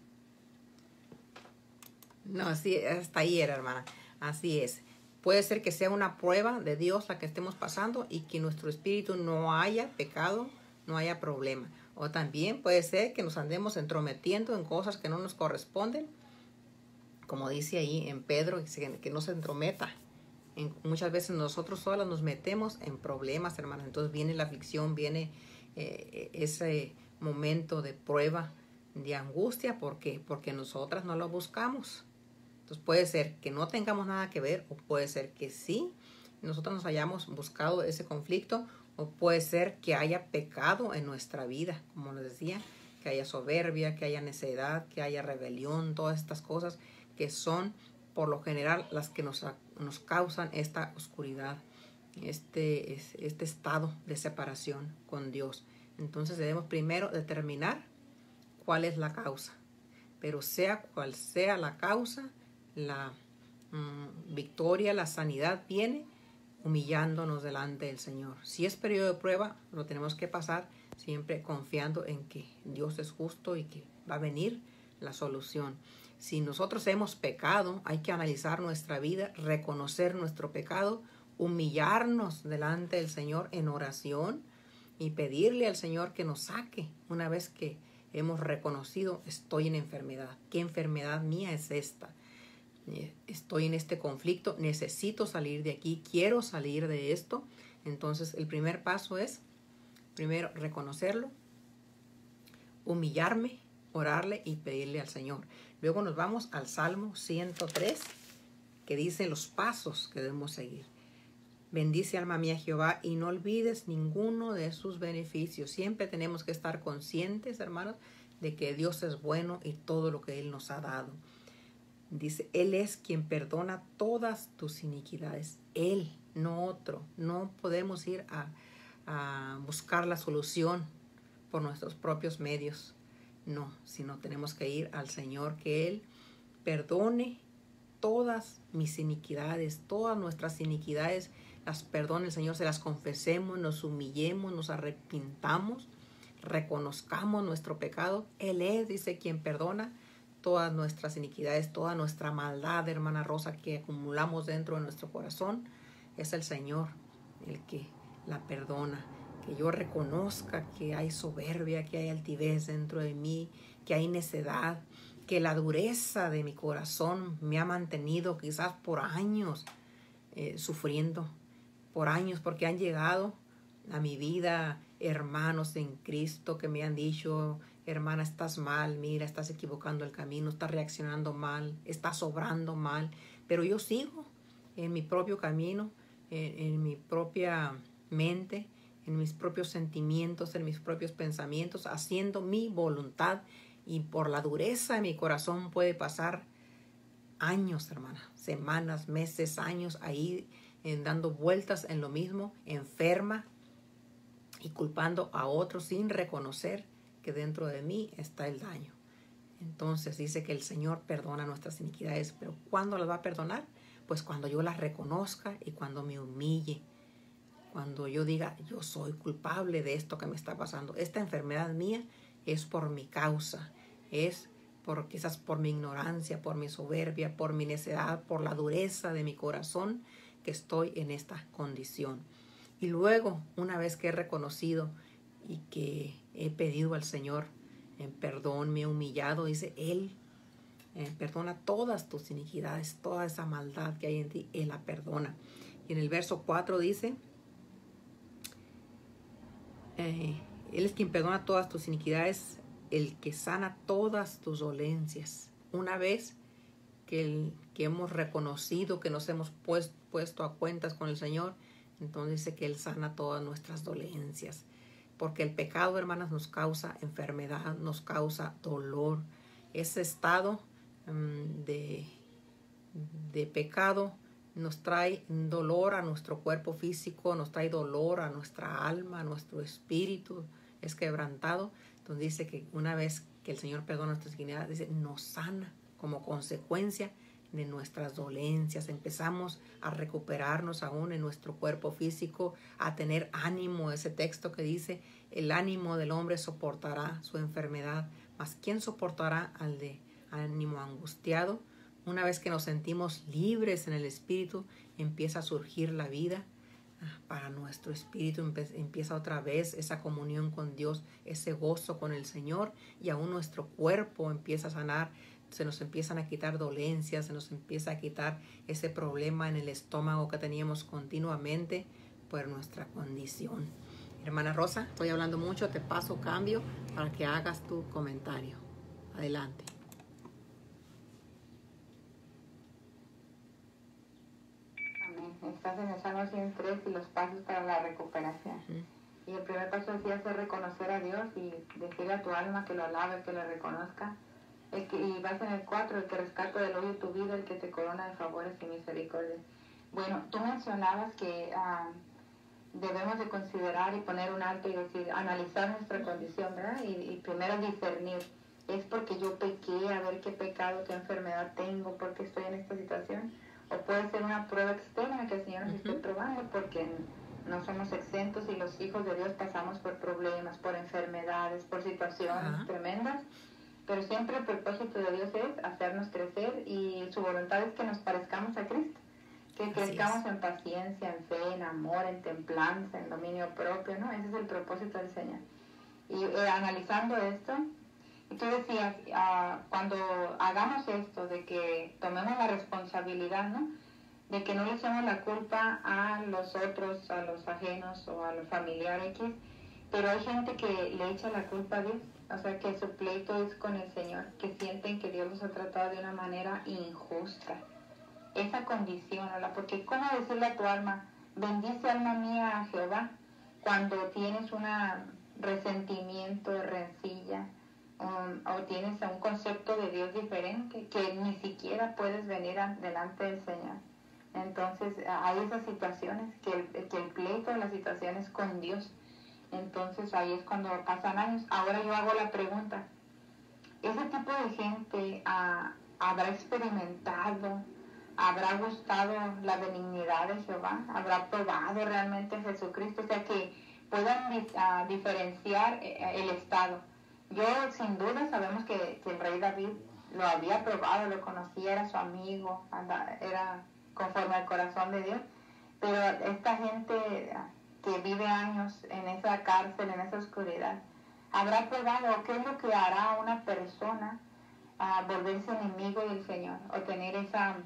No, sí, hasta ahí era, hermana. Así es. Puede ser que sea una prueba de Dios la que estemos pasando y que nuestro espíritu no haya pecado, no haya problema. O también puede ser que nos andemos entrometiendo en cosas que no nos corresponden. Como dice ahí en Pedro, que no se entrometa. Muchas veces nosotros solas nos metemos en problemas, hermana. Entonces viene la aflicción, viene ese momento de prueba, de angustia. ¿Por qué? Porque nosotras no lo buscamos. Entonces puede ser que no tengamos nada que ver o puede ser que sí, nosotros nos hayamos buscado ese conflicto o puede ser que haya pecado en nuestra vida, como les decía, que haya soberbia, que haya necedad, que haya rebelión, todas estas cosas que son por lo general las que nos causan esta oscuridad, este estado de separación con Dios. Entonces debemos primero determinar cuál es la causa, pero sea cual sea la causa, la victoria, la sanidad viene humillándonos delante del Señor. Si es periodo de prueba, lo tenemos que pasar siempre confiando en que Dios es justo y que va a venir la solución. Si nosotros hemos pecado, hay que analizar nuestra vida, reconocer nuestro pecado, humillarnos delante del Señor en oración y pedirle al Señor que nos saque una vez que hemos reconocido: estoy en enfermedad. ¿Qué enfermedad mía es esta? Estoy en este conflicto, necesito salir de aquí, quiero salir de esto. Entonces el primer paso es, primero, reconocerlo, humillarme, orarle y pedirle al Señor. Luego nos vamos al Salmo 103, que dice los pasos que debemos seguir. Bendice, alma mía, Jehová, y no olvides ninguno de sus beneficios. Siempre tenemos que estar conscientes, hermanos, de que Dios es bueno y todo lo que Él nos ha dado. Dice, Él es quien perdona todas tus iniquidades. Él, no otro. No podemos ir a buscar la solución por nuestros propios medios. No, sino tenemos que ir al Señor, que Él perdone todas mis iniquidades, todas nuestras iniquidades, las perdone el Señor, se las confesemos, nos humillemos, nos arrepintamos, reconozcamos nuestro pecado. Él es, dice, quien perdona todas nuestras iniquidades, toda nuestra maldad, hermana Rosa, que acumulamos dentro de nuestro corazón. Es el Señor el que la perdona. Que yo reconozca que hay soberbia, que hay altivez dentro de mí, que hay necedad, que la dureza de mi corazón me ha mantenido quizás por años sufriendo, por años, porque han llegado a mi vida hermanos en Cristo que me han dicho: hermana, estás mal, mira, estás equivocando el camino, estás reaccionando mal, estás obrando mal, pero yo sigo en mi propio camino, en mi propia mente, en mis propios sentimientos, en mis propios pensamientos, haciendo mi voluntad. Y por la dureza de mi corazón puede pasar años, hermana, semanas, meses, años ahí dando vueltas en lo mismo, enferma y culpando a otros sin reconocer que dentro de mí está el daño. Entonces dice que el Señor perdona nuestras iniquidades, pero ¿cuándo las va a perdonar? Pues cuando yo las reconozca y cuando me humille, cuando yo diga: yo soy culpable de esto que me está pasando, esta enfermedad mía es por mi causa, es quizás por mi ignorancia, por mi soberbia, por mi necedad, por la dureza de mi corazón que estoy en esta condición. Y luego, una vez que he reconocido y que he pedido al Señor en perdón, me he humillado, dice Él, perdona todas tus iniquidades, toda esa maldad que hay en ti, Él la perdona. Y en el verso 4 dice: Él es quien perdona todas tus iniquidades, el que sana todas tus dolencias. Una vez que hemos reconocido, que nos hemos puesto a cuentas con el Señor, entonces dice que Él sana todas nuestras dolencias. Porque el pecado, hermanas, nos causa enfermedad, nos causa dolor. Ese estado de pecado nos trae dolor a nuestro cuerpo físico, nos trae dolor a nuestra alma, a nuestro espíritu, es quebrantado. Entonces dice que una vez que el Señor perdona nuestras iniquidades, dice, nos sana como consecuencia de nuestras dolencias. Empezamos a recuperarnos aún en nuestro cuerpo físico, a tener ánimo. Ese texto que dice: el ánimo del hombre soportará su enfermedad, mas ¿quién soportará al de ánimo angustiado? Una vez que nos sentimos libres en el espíritu, empieza a surgir la vida para nuestro espíritu, empieza otra vez esa comunión con Dios, ese gozo con el Señor, y aún nuestro cuerpo empieza a sanar. Se nos empiezan a quitar dolencias, se nos empieza a quitar ese problema en el estómago que teníamos continuamente por nuestra condición. Hermana Rosa, estoy hablando mucho, te paso cambio para que hagas tu comentario. Adelante. Estás en el Salmo 103 y los pasos para la recuperación. Y el primer paso decía es reconocer a Dios y decirle a tu alma que lo alabe, que lo reconozca. Y vas en el 4, el que rescata del hoyo tu vida, el que te corona de favores y misericordias. Bueno, tú mencionabas que debemos de considerar y poner un alto y decir, analizar nuestra condición, ¿verdad? Y primero discernir. ¿Es porque yo pequé, a ver qué pecado, qué enfermedad tengo, por qué estoy en esta situación? O puede ser una prueba externa que el Señor nos esté probando, porque no somos exentos y los hijos de Dios pasamos por problemas, por enfermedades, por situaciones tremendas. Pero siempre el propósito de Dios es hacernos crecer y su voluntad es que nos parezcamos a Cristo. Que crezcamos en paciencia, en fe, en amor, en templanza, en dominio propio, ¿no? Ese es el propósito del Señor. Y analizando esto, y tú decías, cuando hagamos esto, de que tomemos la responsabilidad, ¿no? De que no le echemos la culpa a los otros, a los ajenos o a los familiares X, pero hay gente que le echa la culpa a Dios, o sea, que su pleito es con el Señor, que sienten que Dios los ha tratado de una manera injusta. Esa condición, ¿verdad? Porque ¿cómo decirle a tu alma, bendice alma mía a Jehová, cuando tienes un resentimiento, rencilla, o tienes un concepto de Dios diferente, que ni siquiera puedes venir delante del Señor? Entonces hay esas situaciones, que el pleito de las situaciones con Dios. Entonces ahí es cuando pasan años. Ahora yo hago la pregunta, ¿ese tipo de gente habrá experimentado ¿Habrá gustado la benignidad de Jehová? ¿Habrá probado realmente Jesucristo? O sea, que puedan diferenciar el estado. Yo, sin duda, sabemos que el rey David lo había probado, lo conocía, era su amigo, era conforme al corazón de Dios. Pero esta gente que vive años en esa cárcel, en esa oscuridad, ¿habrá probado qué es lo que hará una persona a volverse enemigo del Señor o tener esa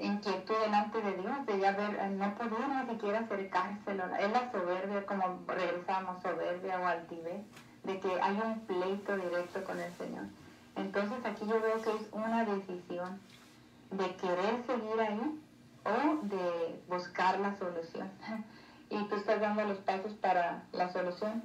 inquietud delante de Dios, de ya ver, no poder ni siquiera acercárselo? Es la soberbia, como regresamos, soberbia o altivez, de que hay un pleito directo con el Señor. Entonces aquí yo veo que es una decisión de querer seguir ahí o de buscar la solución. Y tú estás dando los pasos para la solución,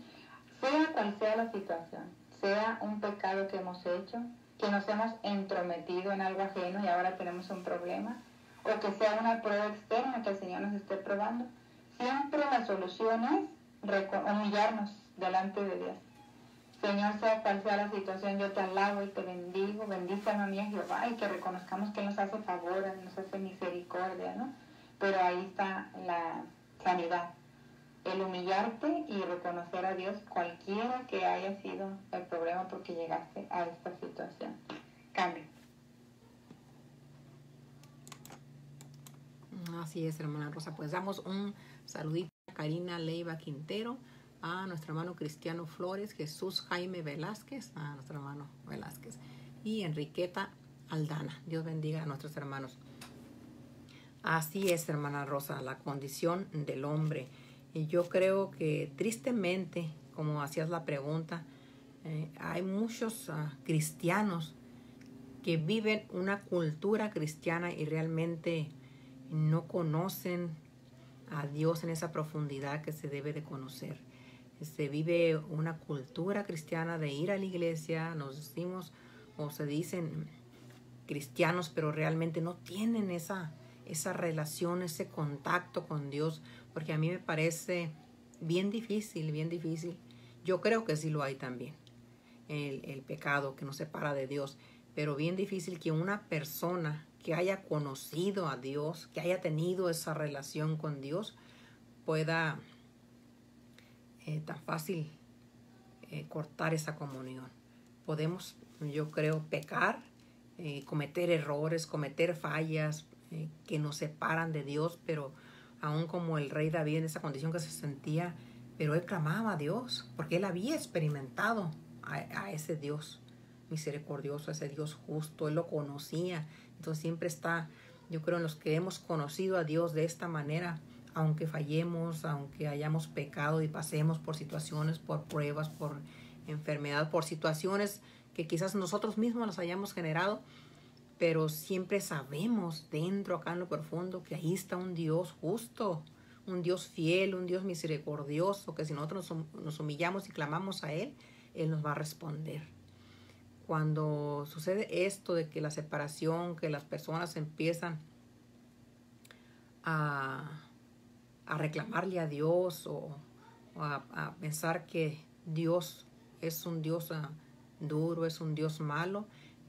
sea cual sea la situación, sea un pecado que hemos hecho, que nos hemos entrometido en algo ajeno y ahora tenemos un problema, o que sea una prueba externa que el Señor nos esté probando. Siempre la solución es humillarnos delante de Dios. Señor, sea cual sea la situación, yo te alabo y te bendigo, bendíceme a mí, Jehová, y que reconozcamos que nos hace favor, nos hace misericordia, ¿no? Pero ahí está la sanidad, el humillarte y reconocer a Dios cualquiera que haya sido el problema porque llegaste a esta situación. Cambio. Así es, hermana Rosa. Pues damos un saludito a Karina Leiva Quintero, a nuestro hermano Cristiano Flores, Jesús Jaime Velázquez, a nuestro hermano Velázquez, y Enriqueta Aldana. Dios bendiga a nuestros hermanos. Así es, hermana Rosa, la condición del hombre. Y yo creo que tristemente, como hacías la pregunta, hay muchos cristianos que viven una cultura cristiana y realmente no conocen a Dios en esa profundidad que se debe de conocer. Se vive una cultura cristiana de ir a la iglesia, nos decimos o se dicen cristianos, pero realmente no tienen esa relación, ese contacto con Dios, porque a mí me parece bien difícil. Yo creo que sí lo hay también, el pecado que nos separa de Dios, pero bien difícil que una persona que haya conocido a Dios, que haya tenido esa relación con Dios, pueda tan fácil cortar esa comunión. Podemos, yo creo, pecar, cometer errores, cometer fallas que nos separan de Dios, pero aún como el rey David en esa condición que se sentía, pero él clamaba a Dios, porque él había experimentado a ese Dios misericordioso, a ese Dios justo, él lo conocía. Entonces siempre está, yo creo, en los que hemos conocido a Dios de esta manera, aunque fallemos, aunque hayamos pecado y pasemos por situaciones, por pruebas, por enfermedad, por situaciones que quizás nosotros mismos las hayamos generado, pero siempre sabemos dentro, acá en lo profundo, que ahí está un Dios justo, un Dios fiel, un Dios misericordioso, que si nosotros nos humillamos y clamamos a Él, Él nos va a responder. Cuando sucede esto de que la separación, que las personas empiezan a reclamarle a Dios o a pensar que Dios es un Dios duro, es un Dios malo,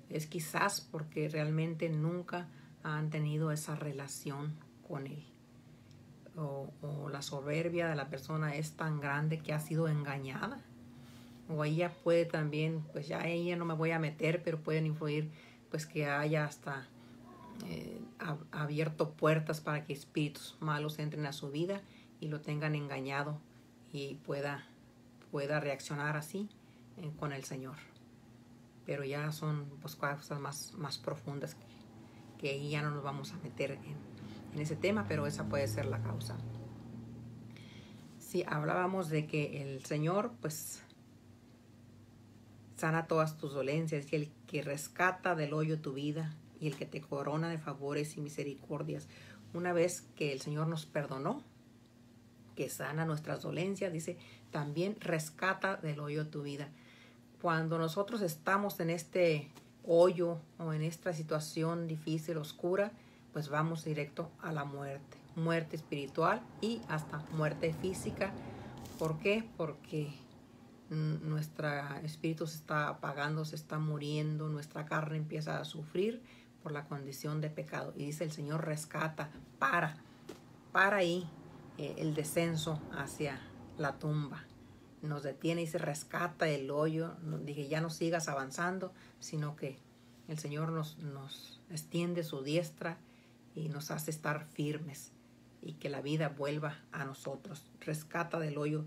es quizás porque realmente nunca han tenido esa relación con Él. O la soberbia de la persona es tan grande que ha sido engañada. O ella puede también, pues ya ella no me voy a meter, pero pueden influir pues que haya hasta abierto puertas para que espíritus malos entren a su vida y lo tengan engañado y pueda reaccionar así con el Señor. Pero ya son pues cosas más profundas que ahí ya no nos vamos a meter en ese tema, pero esa puede ser la causa. Sí, hablábamos de que el Señor pues sana todas tus dolencias, y el que rescata del hoyo tu vida y el que te corona de favores y misericordias. Una vez que el Señor nos perdonó, que sana nuestras dolencias, dice, también rescata del hoyo tu vida. Cuando nosotros estamos en este hoyo o en esta situación difícil, oscura, pues vamos directo a la muerte. Muerte espiritual y hasta muerte física. ¿Por qué? Porque nuestro espíritu se está apagando, se está muriendo, nuestra carne empieza a sufrir por la condición de pecado. Y dice el Señor rescata, para ahí el descenso hacia la tumba. Nos detiene y se rescata el hoyo. Dije, ya no sigas avanzando, sino que el Señor nos extiende su diestra y nos hace estar firmes y que la vida vuelva a nosotros. Rescata del hoyo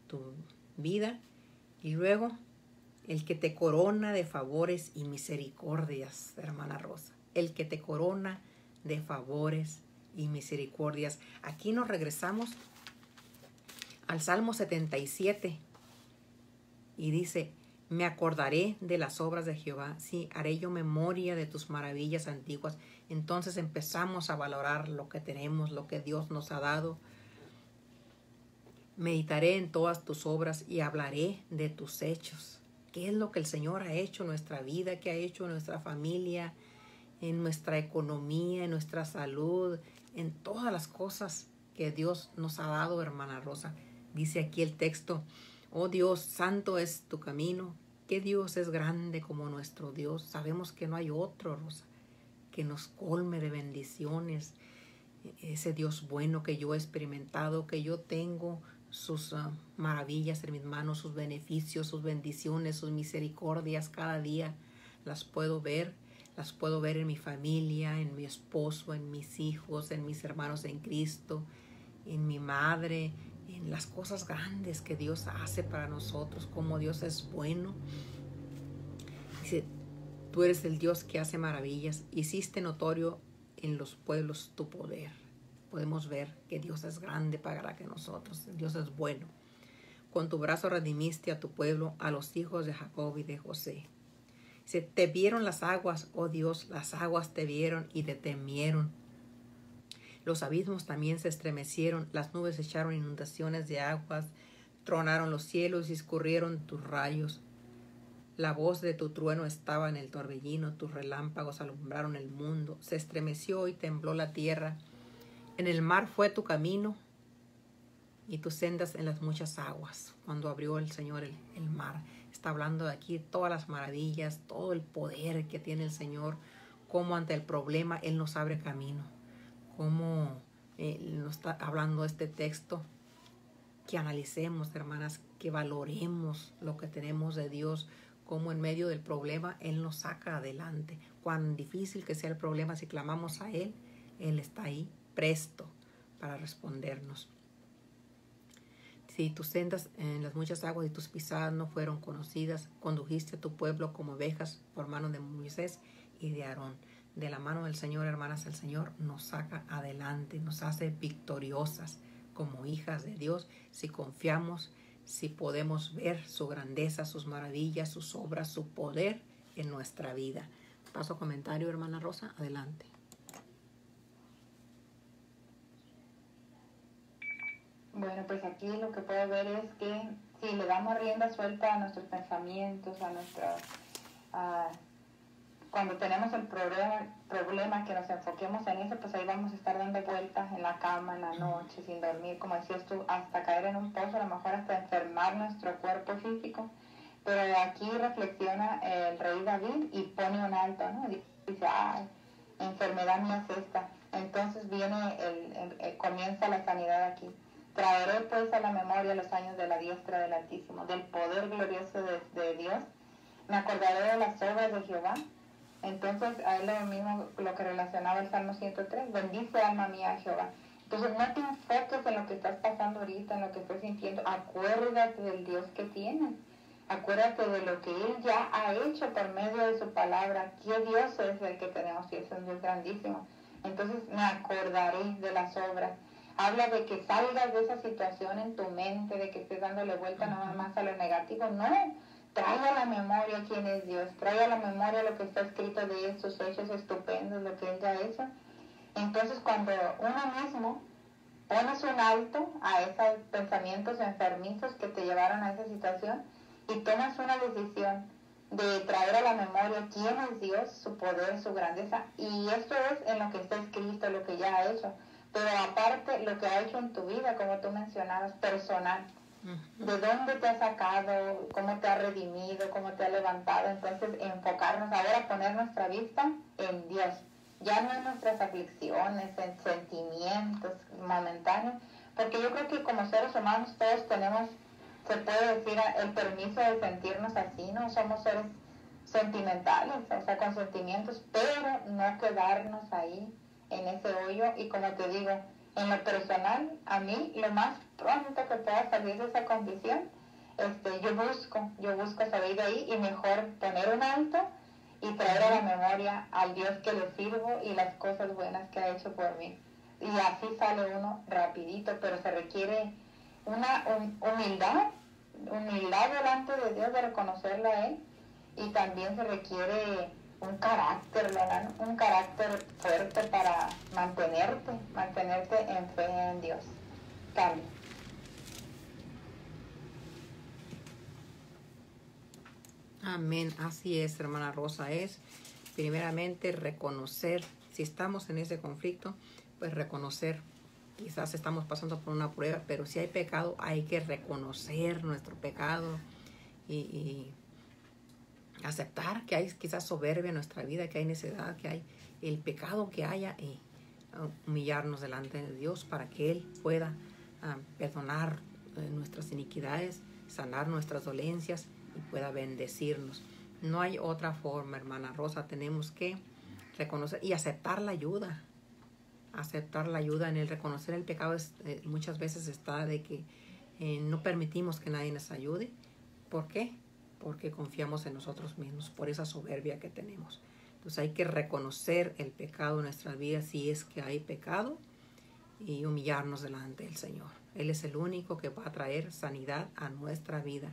tu vida. Y luego, el que te corona de favores y misericordias, hermana Rosa. El que te corona de favores y misericordias. Aquí nos regresamos al Salmo 77 y dice, me acordaré de las obras de Jehová, sí, haré yo memoria de tus maravillas antiguas. Entonces empezamos a valorar lo que tenemos, lo que Dios nos ha dado. Meditaré en todas tus obras y hablaré de tus hechos. ¿Qué es lo que el Señor ha hecho en nuestra vida? ¿Qué ha hecho en nuestra familia? En nuestra economía, en nuestra salud, en todas las cosas que Dios nos ha dado, hermana Rosa. Dice aquí el texto, oh Dios, santo es tu camino. ¿Qué Dios es grande como nuestro Dios? Sabemos que no hay otro, Rosa, que nos colme de bendiciones. Ese Dios bueno que yo he experimentado, que yo tengo sus maravillas en mis manos, sus beneficios, sus bendiciones, sus misericordias cada día. Las puedo ver en mi familia, en mi esposo, en mis hijos, en mis hermanos en Cristo, en mi madre, en las cosas grandes que Dios hace para nosotros, como Dios es bueno. Dice, tú eres el Dios que hace maravillas, hiciste notorio en los pueblos tu poder. Podemos ver que Dios es grande para que nosotros, Dios es bueno. Con tu brazo redimiste a tu pueblo, a los hijos de Jacob y de José. Dice, te vieron las aguas, oh Dios, las aguas te vieron y te temieron. Los abismos también se estremecieron, las nubes echaron inundaciones de aguas, tronaron los cielos y escurrieron tus rayos. La voz de tu trueno estaba en el torbellino, tus relámpagos alumbraron el mundo, se estremeció y tembló la tierra. En el mar fue tu camino y tus sendas en las muchas aguas. Cuando abrió el Señor el mar, está hablando de aquí todas las maravillas, todo el poder que tiene el Señor, cómo ante el problema Él nos abre camino, cómo nos está hablando este texto, que analicemos, hermanas, que valoremos lo que tenemos de Dios, cómo en medio del problema Él nos saca adelante. Cuán difícil que sea el problema, si clamamos a Él, Él está ahí presto para respondernos. Si tus sendas en las muchas aguas y tus pisadas no fueron conocidas, condujiste a tu pueblo como ovejas por mano de Moisés y de Aarón. De la mano del Señor, hermanas, el Señor nos saca adelante, nos hace victoriosas como hijas de Dios, si confiamos, si podemos ver su grandeza, sus maravillas, sus obras, su poder en nuestra vida. Paso a comentario, hermana Rosa, adelante. Bueno, pues aquí lo que puedo ver es que si le damos rienda suelta a nuestros pensamientos, cuando tenemos el problema, que nos enfoquemos en eso, pues ahí vamos a estar dando vueltas en la cama, en la noche, sin dormir, como decías tú, hasta caer en un pozo, a lo mejor hasta enfermar nuestro cuerpo físico. Pero aquí reflexiona el rey David y pone un alto, ¿no? Dice, ay, enfermedad mía es esta. Entonces comienza la sanidad aquí. Traeré pues a la memoria los años de la diestra del Altísimo, del poder glorioso de Dios. Me acordaré de las obras de Jehová. Entonces, a él lo mismo lo que relacionaba el Salmo 103, bendice alma mía a Jehová. Entonces, no te enfoques en lo que estás pasando ahorita, en lo que estás sintiendo. Acuérdate del Dios que tienes. Acuérdate de lo que Él ya ha hecho por medio de su palabra. ¿Qué Dios es el que tenemos? Y es un Dios grandísimo. Entonces, me acordaré de las obras. Habla de que salgas de esa situación en tu mente, de que estés dándole vuelta nada más a lo negativo. No, trae a la memoria quién es Dios, trae a la memoria lo que está escrito de Él, sus hechos estupendos, lo que Él ya ha hecho. Entonces, cuando uno mismo pones un alto a esos pensamientos enfermizos que te llevaron a esa situación y tomas una decisión de traer a la memoria quién es Dios, su poder, su grandeza, y esto es en lo que está escrito, lo que ya ha hecho. Pero aparte, lo que ha hecho en tu vida, como tú mencionabas, personal. de dónde te ha sacado, cómo te ha redimido, cómo te ha levantado. Entonces enfocarnos ahora, poner nuestra vista en Dios, ya no en nuestras aflicciones, en sentimientos momentáneos, porque yo creo que como seres humanos todos tenemos, se puede decir, el permiso de sentirnos así, ¿no? Somos seres sentimentales, o sea, con sentimientos, pero no quedarnos ahí en ese hoyo. Y como te digo, en lo personal, a mí lo más pronto que pueda salir de esa condición, yo busco salir de ahí y mejor poner un alto y traer a la memoria al Dios que le sirvo y las cosas buenas que ha hecho por mí. Y así sale uno rapidito, pero se requiere una humildad delante de Dios, de reconocerlo a Él, y también se requiere un carácter, ¿verdad? Un carácter fuerte para mantenerte en fe en Dios. Cambio. Amén, así es, hermana Rosa, es primeramente reconocer, si estamos en ese conflicto, pues reconocer, quizás estamos pasando por una prueba, pero si hay pecado, hay que reconocer nuestro pecado y aceptar que hay quizás soberbia en nuestra vida, que hay necedad, que hay el pecado que haya, y humillarnos delante de Dios para que Él pueda perdonar nuestras iniquidades, sanar nuestras dolencias y pueda bendecirnos. No hay otra forma, hermana Rosa. Tenemos que reconocer y aceptar la ayuda. Aceptar la ayuda en el reconocer el pecado muchas veces está de que no permitimos que nadie nos ayude. ¿Por qué? Porque confiamos en nosotros mismos, por esa soberbia que tenemos. Entonces hay que reconocer el pecado en nuestras vidas si es que hay pecado y humillarnos delante del Señor. Él es el único que va a traer sanidad a nuestra vida,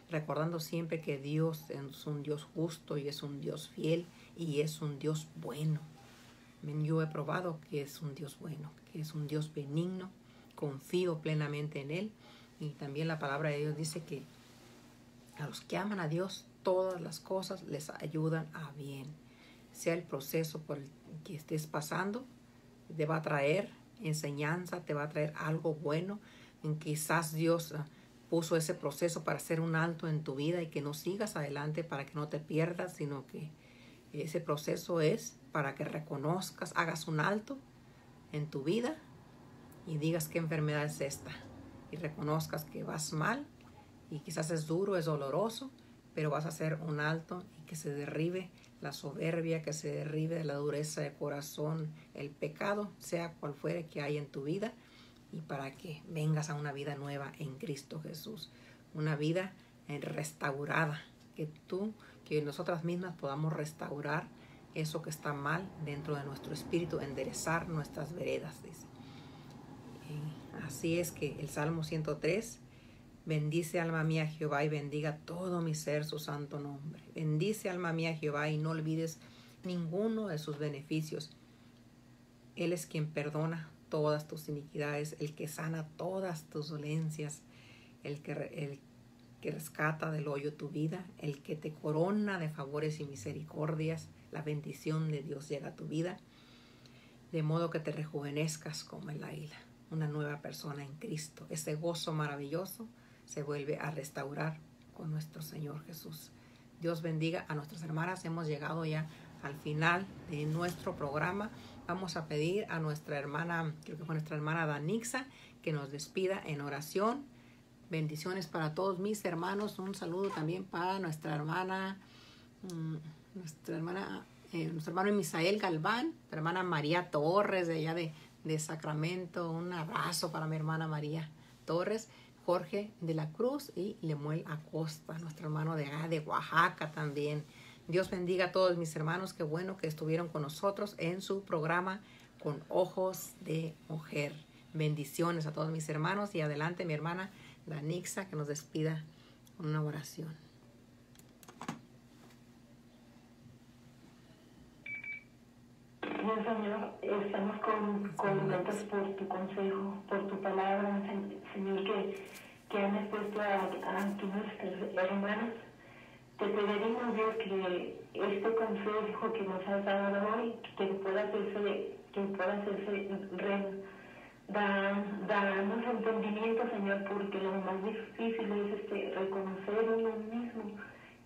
recordando siempre que Dios es un Dios justo y es un Dios fiel y es un Dios bueno. Yo he probado que es un Dios bueno, que es un Dios benigno, confío plenamente en Él, y también la palabra de Dios dice que a los que aman a Dios todas las cosas les ayudan a bien. Sea el proceso por el que estés pasando, te va a traer enseñanza, te va a traer algo bueno. Quizás Dios puso ese proceso para hacer un alto en tu vida y que no sigas adelante, para que no te pierdas, sino que ese proceso es para que reconozcas, hagas un alto en tu vida y digas qué enfermedad es esta, y reconozcas que vas mal y quizás es duro, es doloroso, pero vas a hacer un alto y que se derribe la soberbia, que se derribe la dureza de corazón, el pecado, sea cual fuere que hay en tu vida, y para que vengas a una vida nueva en Cristo Jesús, una vida restaurada, que nosotras mismas podamos restaurar eso que está mal dentro de nuestro espíritu, enderezar nuestras veredas, dice. Así es que el Salmo 103, bendice alma mía a Jehová y bendiga todo mi ser su santo nombre. Bendice alma mía a Jehová y no olvides ninguno de sus beneficios. Él es quien perdona todas tus iniquidades, el que sana todas tus dolencias, el que rescata del hoyo tu vida, el que te corona de favores y misericordias. La bendición de Dios llega a tu vida, de modo que te rejuvenezcas como el águila, una nueva persona en Cristo. Ese gozo maravilloso se vuelve a restaurar con nuestro Señor Jesús. Dios bendiga a nuestras hermanas. Hemos llegado ya al final de nuestro programa. Vamos a pedir a nuestra hermana, creo que fue nuestra hermana Danixa, que nos despida en oración. Bendiciones para todos mis hermanos. Un saludo también para nuestra hermana, nuestro hermano Misael Galván, nuestra hermana María Torres de allá de Sacramento. Un abrazo para mi hermana María Torres. Jorge de la Cruz y Lemuel Acosta, nuestro hermano de Oaxaca también. Dios bendiga a todos mis hermanos. Qué bueno que estuvieron con nosotros en su programa Con Ojos de Mujer. Bendiciones a todos mis hermanos, y adelante mi hermana Danixa, que nos despida con una oración. Señor, estamos contentos por tu consejo, por tu palabra, Señor, que han expuesto aquí nuestros hermanos. Te pedimos, Dios, que este consejo que nos has dado hoy, que pueda hacerse Danos entendimiento, Señor, porque lo más difícil es reconocer uno mismo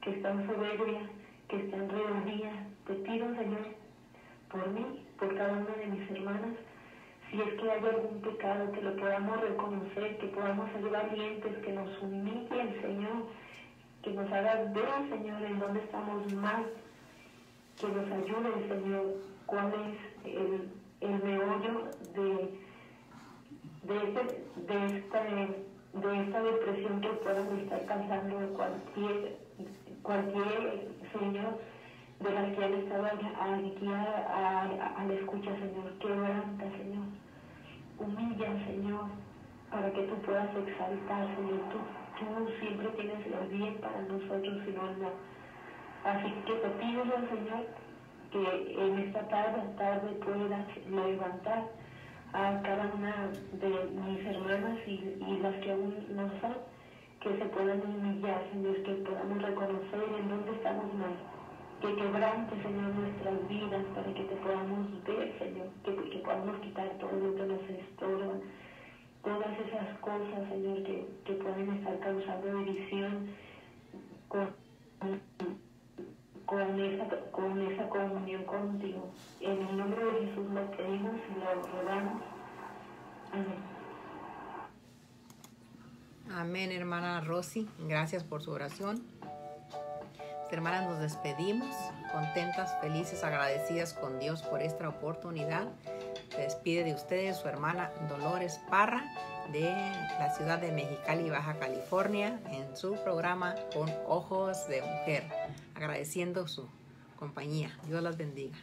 que está en soberbia, que está en rebeldía. Te pido, Señor, por mí, por cada una de mis hermanas, si es que hay algún pecado, que lo podamos reconocer, que podamos ser valientes, que nos humillen, Señor, que nos hagas ver, Señor, en dónde estamos mal, que nos ayude, Señor, cuál es el meollo de esta depresión que puedan estar causando cualquier, Señor, de las que han estado aquí a la escucha, Señor. Quebranta, Señor. Humilla, Señor, para que tú puedas exaltar, Señor. Tú siempre tienes el bien para nosotros, Señor. Así que te pido, Señor, que en esta tarde puedas levantar a cada una de mis hermanas y las que aún no son, que se puedan humillar, Señor, que podamos reconocer en dónde estamos mal, que quebrante, Señor, nuestras vidas para que te podamos ver, Señor, que podamos quitar todo lo que nos estorba, todas esas cosas, Señor, que pueden estar causando división con esa comunión contigo. En el nombre de Jesús lo pedimos y lo rogamos. Amén. Amén, hermana Rosy. Gracias por su oración. Hermanas, nos despedimos, contentas, felices, agradecidas con Dios por esta oportunidad. Se despide de ustedes su hermana Dolores Parra de la ciudad de Mexicali, Baja California, en su programa Con Ojos de Mujer, agradeciendo su compañía. Dios las bendiga.